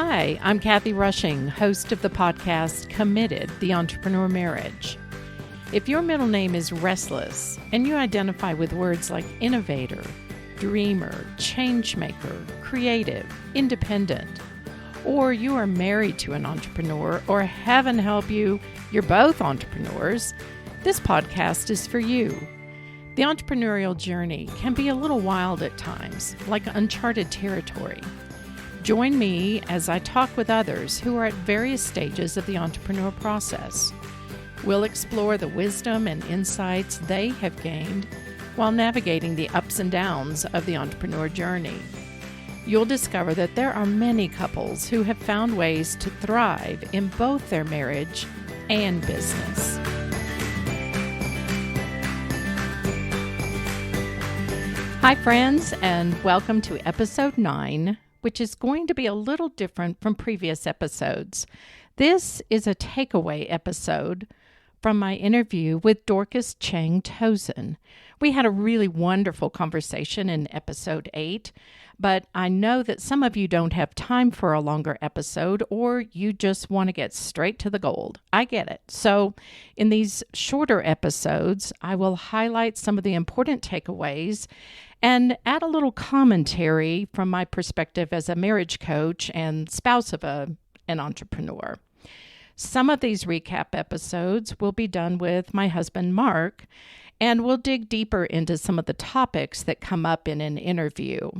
Hi, I'm Kathy Rushing, host of the podcast Committed, the Entrepreneur Marriage. If your middle name is Restless and you identify with words like innovator, dreamer, changemaker, creative, independent, or you are married to an entrepreneur, or heaven help you, you're both entrepreneurs, this podcast is for you. The entrepreneurial journey can be a little wild at times, like uncharted territory. Join me as I talk with others who are at various stages of the entrepreneur process. We'll explore the wisdom and insights they have gained while navigating the ups and downs of the entrepreneur journey. You'll discover that there are many couples who have found ways to thrive in both their marriage and business. Hi, friends, and welcome to episode 9, which is going to be a little different from previous episodes. This is a takeaway episode from my interview with Dorcas Cheng-Tozun. We had a really wonderful conversation in episode 8, but I know that some of you don't have time for a longer episode, or you just want to get straight to the gold. I get it. So in these shorter episodes, I will highlight some of the important takeaways and add a little commentary from my perspective as a marriage coach and spouse of an entrepreneur. Some of these recap episodes will be done with my husband, Mark, and we'll dig deeper into some of the topics that come up in an interview.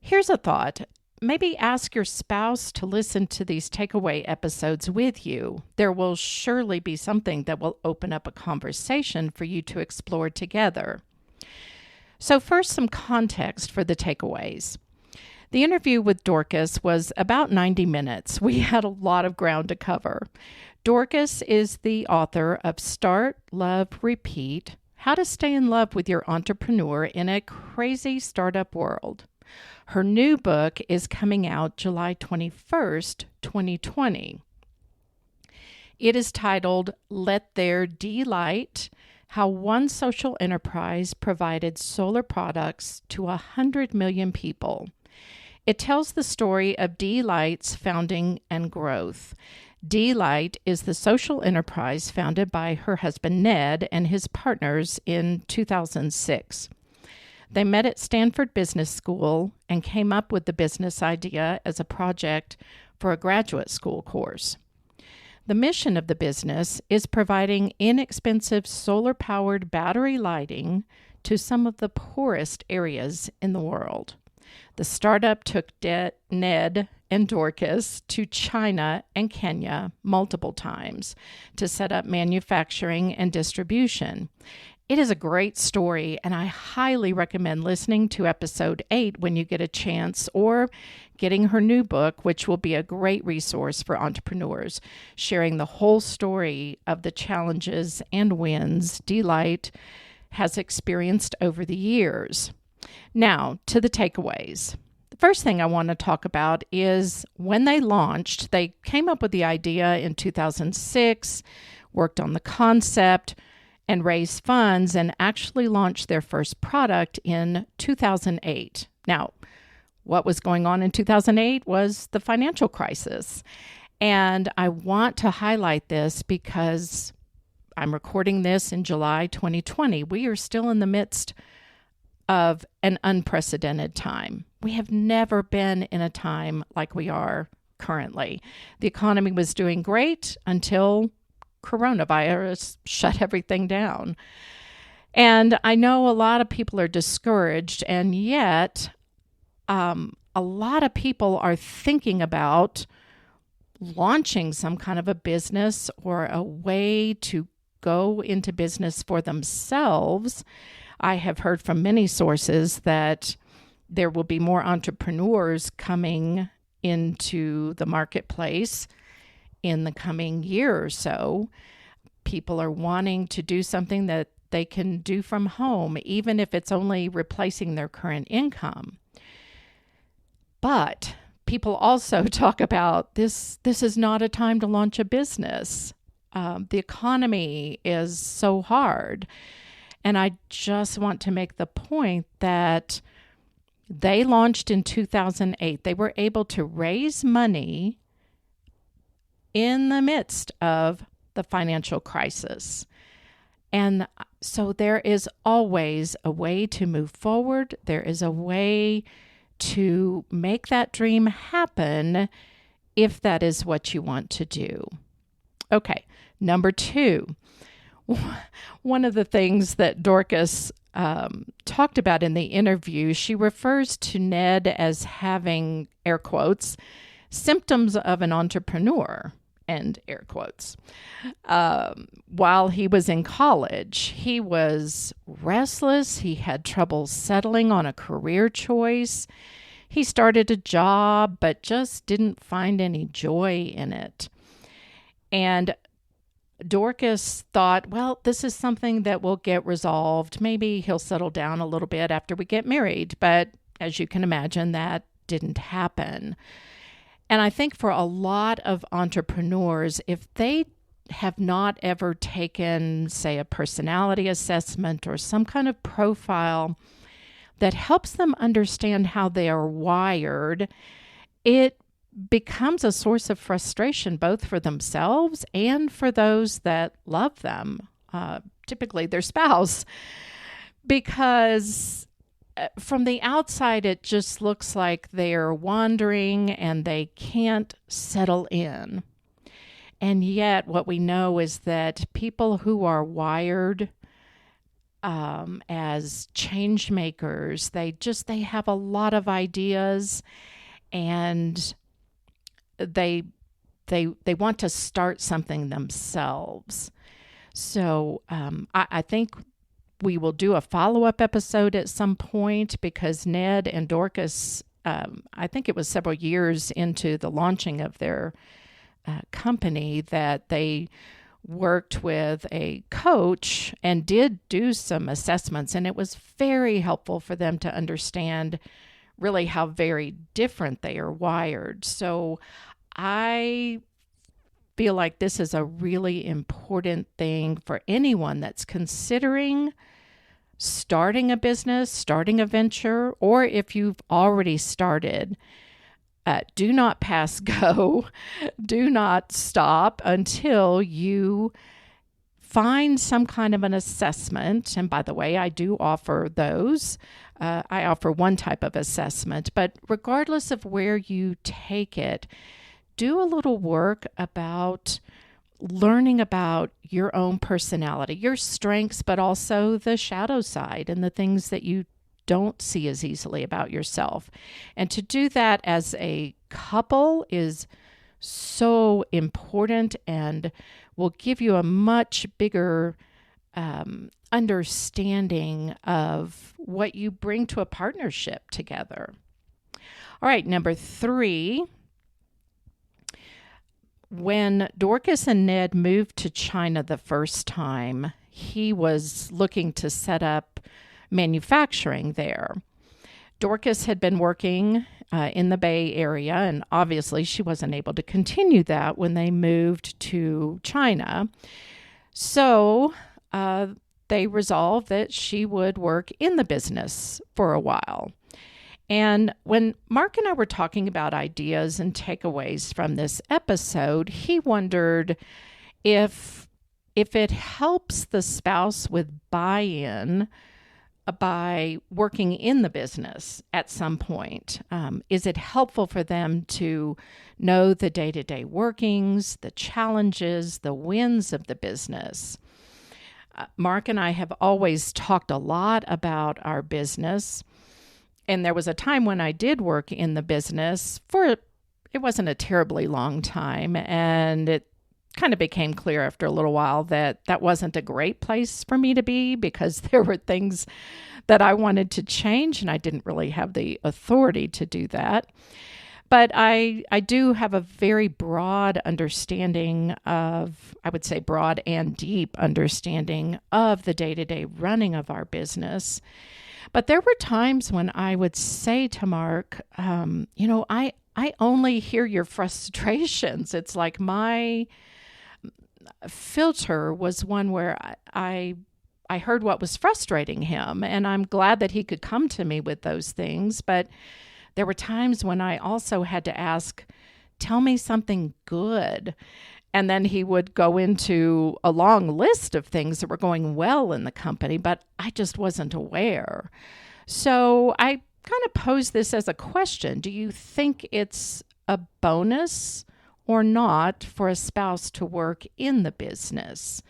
Here's a thought. Maybe ask your spouse to listen to these takeaway episodes with you. There will surely be something that will open up a conversation for you to explore together. So first, some context for the takeaways. The interview with Dorcas was about 90 minutes. We had a lot of ground to cover. Dorcas is the author of Start, Love, Repeat: How to Stay in Love with Your Entrepreneur in a Crazy Startup World. Her new book is coming out July 21st, 2020. It is titled Let There Delight: How One Social Enterprise Provided Solar Products to 100 million people. It tells the story of Delight's founding and growth. Delight is the social enterprise founded by her husband Ned and his partners in 2006. They met at Stanford Business School and came up with the business idea as a project for a graduate school course. The mission of the business is providing inexpensive solar-powered battery lighting to some of the poorest areas in the world. The startup took Ned and Dorcas to China and Kenya multiple times to set up manufacturing and distribution. It is a great story, and I highly recommend listening to episode 8 when you get a chance, or getting her new book, which will be a great resource for entrepreneurs, sharing the whole story of the challenges and wins Delight has experienced over the years. Now, to the takeaways. The first thing I want to talk about is when they launched, they came up with the idea in 2006, worked on the concept, and raised funds, and actually launched their first product in 2008. Now, what was going on in 2008 was the financial crisis. And I want to highlight this because I'm recording this in July 2020. We are still in the midst of an unprecedented time. We have never been in a time like we are currently. The economy was doing great until coronavirus shut everything down. And I know a lot of people are discouraged, and yet a lot of people are thinking about launching some kind of a business or a way to go into business for themselves. I have heard from many sources that there will be more entrepreneurs coming into the marketplace in the coming year or so. People are wanting to do something that they can do from home, even if it's only replacing their current income. But people also talk about this is not a time to launch a business. The economy is so hard. And I just want to make the point that They launched in 2008. They were able to raise money in the midst of the financial crisis. And so there is always a way to move forward. There is a way to make that dream happen if that is what you want to do. Okay, number 2. One of the things that Dorcas talked about in the interview, she refers to Ned as having, air quotes, symptoms of an entrepreneur, end air quotes. While he was in college, he was restless. He had trouble settling on a career choice. He started a job, but just didn't find any joy in it. And Dorcas thought, well, this is something that will get resolved. Maybe he'll settle down a little bit after we get married. But as you can imagine, that didn't happen. And I think for a lot of entrepreneurs, if they have not ever taken, say, a personality assessment or some kind of profile that helps them understand how they are wired, it becomes a source of frustration both for themselves and for those that love them, typically their spouse, because from the outside it just looks like they're wandering and they can't settle in. And yet what we know is that people who are wired as change makers, they have a lot of ideas, and they want to start something themselves. So I think we will do a follow-up episode at some point, because Ned and Dorcas, I think it was several years into the launching of their company, that they worked with a coach and did do some assessments, and it was very helpful for them to understand really how very different they are wired. So I feel like this is a really important thing for anyone that's considering starting a business, starting a venture, or if you've already started. Do not pass go. Do not stop until you find some kind of an assessment. And by the way, I do offer those. I offer one type of assessment, but regardless of where you take it, do a little work about learning about your own personality, your strengths, but also the shadow side and the things that you don't see as easily about yourself. And to do that as a couple is so important and will give you a much bigger understanding of what you bring to a partnership together. All right, number 3. When Dorcas and Ned moved to China the first time, he was looking to set up manufacturing there. Dorcas had been working in the Bay Area, and obviously she wasn't able to continue that when they moved to China. So they resolved that she would work in the business for a while. And when Mark and I were talking about ideas and takeaways from this episode, he wondered if it helps the spouse with buy-in by working in the business at some point. Is it helpful for them to know the day-to-day workings, the challenges, the wins of the business? Mark and I have always talked a lot about our business. And there was a time when I did work in the business it wasn't a terribly long time. And it kind of became clear after a little while that wasn't a great place for me to be, because there were things that I wanted to change and I didn't really have the authority to do that. But I do have a very broad understanding of, I would say broad and deep understanding of the day-to-day running of our business. But there were times when I would say to Mark, I only hear your frustrations. It's like my filter was one where I I heard what was frustrating him, and I'm glad that he could come to me with those things. But there were times when I also had to ask, tell me something good. And then he would go into a long list of things that were going well in the company, but I just wasn't aware. So I kind of pose this as a question. Do you think it's a bonus or not for a spouse to work in the business?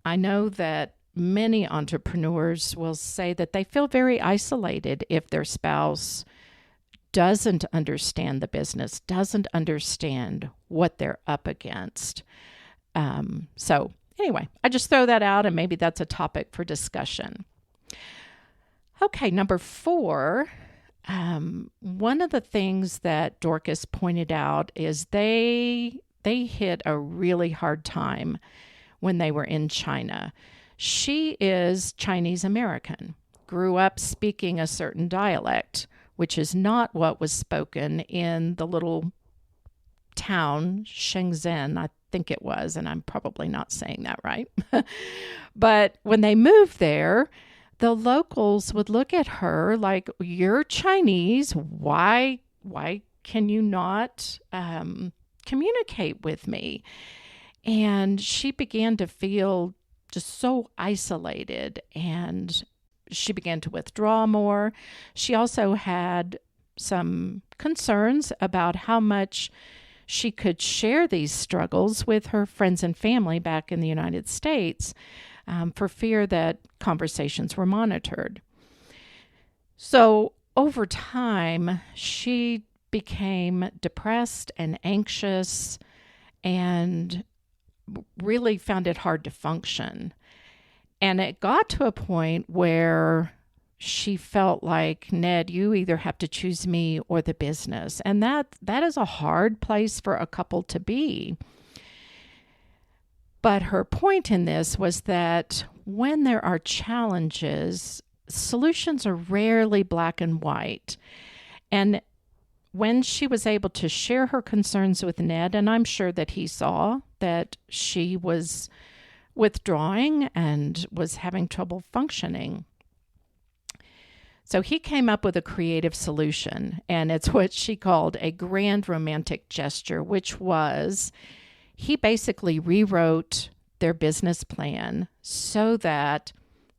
I know that many entrepreneurs will say that they feel very isolated if their spouse doesn't understand the business, doesn't understand what they're up against. So anyway, I just throw that out, and maybe that's a topic for discussion. Okay, number 4, one of the things that Dorcas pointed out is they hit a really hard time when they were in China. She is Chinese American, grew up speaking a certain dialect, which is not what was spoken in the little town, Shenzhen, I think it was, and I'm probably not saying that right. But when they moved there, the locals would look at her like, you're Chinese, why can you not communicate with me? And she began to feel just so isolated, and she began to withdraw more. She also had some concerns about how much she could share these struggles with her friends and family back in the United States, for fear that conversations were monitored. So over time, she became depressed and anxious and really found it hard to function. And it got to a point where she felt like, Ned, you either have to choose me or the business. And that is a hard place for a couple to be. But her point in this was that when there are challenges, solutions are rarely black and white. And when she was able to share her concerns with Ned, and I'm sure that he saw that she was withdrawing and was having trouble functioning. So he came up with a creative solution, and it's what she called a grand romantic gesture, which was he basically rewrote their business plan so that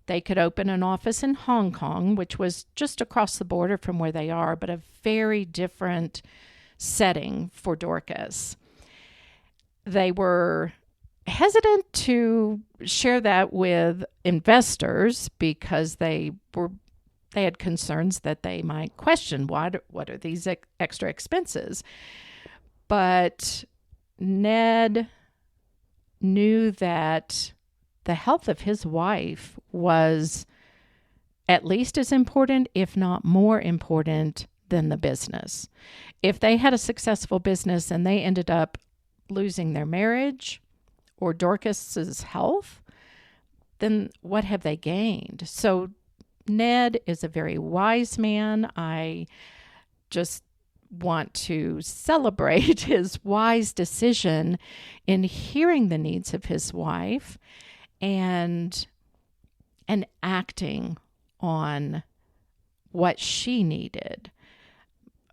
they could open an office in Hong Kong, which was just across the border from where they are, but a very different setting for Dorcas. They were hesitant to share that with investors because they had concerns that they might question what are these extra expenses. But Ned knew that the health of his wife was at least as important, if not more important, than the business. If they had a successful business and they ended up losing their marriage or Dorcas's health, then what have they gained? So Ned is a very wise man. I just want to celebrate his wise decision in hearing the needs of his wife and acting on what she needed.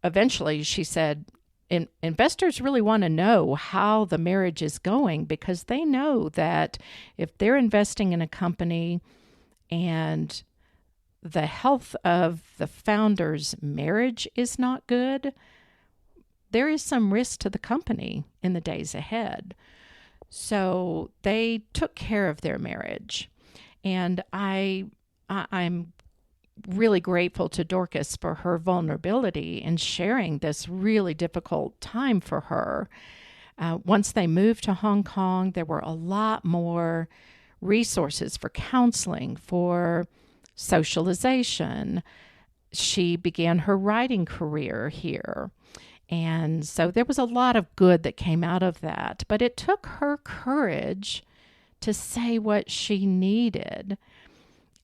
Eventually, she said, investors really want to know how the marriage is going because they know that if they're investing in a company and the health of the founder's marriage is not good, there is some risk to the company in the days ahead. So they took care of their marriage. And I'm really grateful to Dorcas for her vulnerability in sharing this really difficult time for her. Once they moved to Hong Kong, there were a lot more resources for counseling, for socialization. She began her writing career here. And so there was a lot of good that came out of that. But it took her courage to say what she needed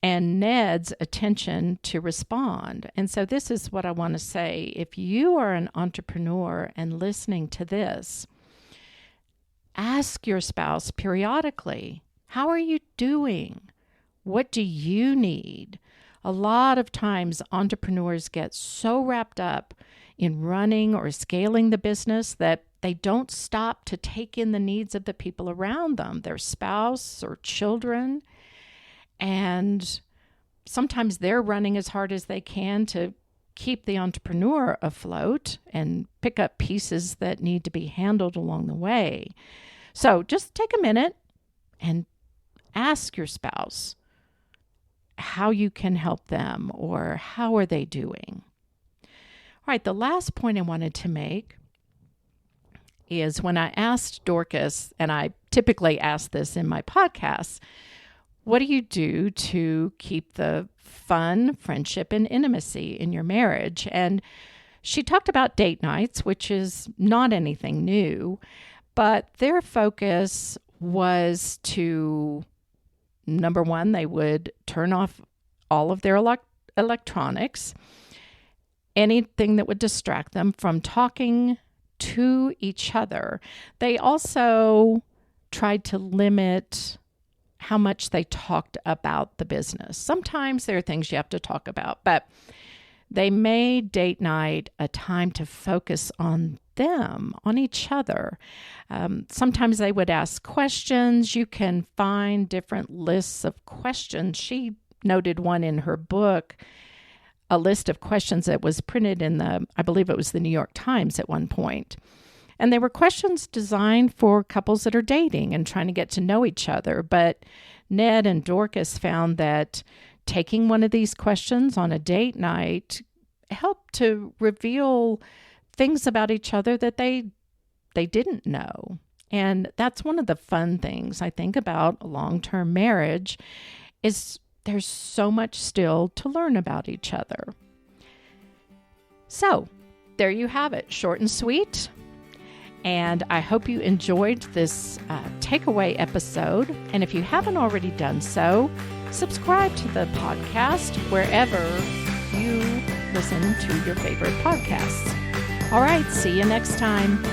and Ned's attention to respond. And so this is what I want to say. If you are an entrepreneur and listening to this, ask your spouse periodically, how are you doing? What do you need? A lot of times entrepreneurs get so wrapped up in running or scaling the business that they don't stop to take in the needs of the people around them, their spouse or children. And sometimes they're running as hard as they can to keep the entrepreneur afloat and pick up pieces that need to be handled along the way. So just take a minute and ask your spouse how you can help them or how are they doing. All right, the last point I wanted to make is when I asked Dorcas, and I typically ask this in my podcasts, what do you do to keep the fun, friendship, and intimacy in your marriage? And she talked about date nights, which is not anything new, but their focus was to, number one, they would turn off all of their electronics, anything that would distract them from talking to each other. They also tried to limit how much they talked about the business. Sometimes there are things you have to talk about, but they made date night a time to focus on them, on each other. Sometimes they would ask questions. You can find different lists of questions. She noted one in her book, a list of questions that was printed in I believe it was the New York Times at one point. And they were questions designed for couples that are dating and trying to get to know each other. But Ned and Dorcas found that taking one of these questions on a date night helped to reveal things about each other that they didn't know. And that's one of the fun things I think about a long-term marriage is there's so much still to learn about each other. So there you have it, short and sweet. And I hope you enjoyed this takeaway episode. And if you haven't already done so, subscribe to the podcast wherever you listen to your favorite podcasts. All right, see you next time.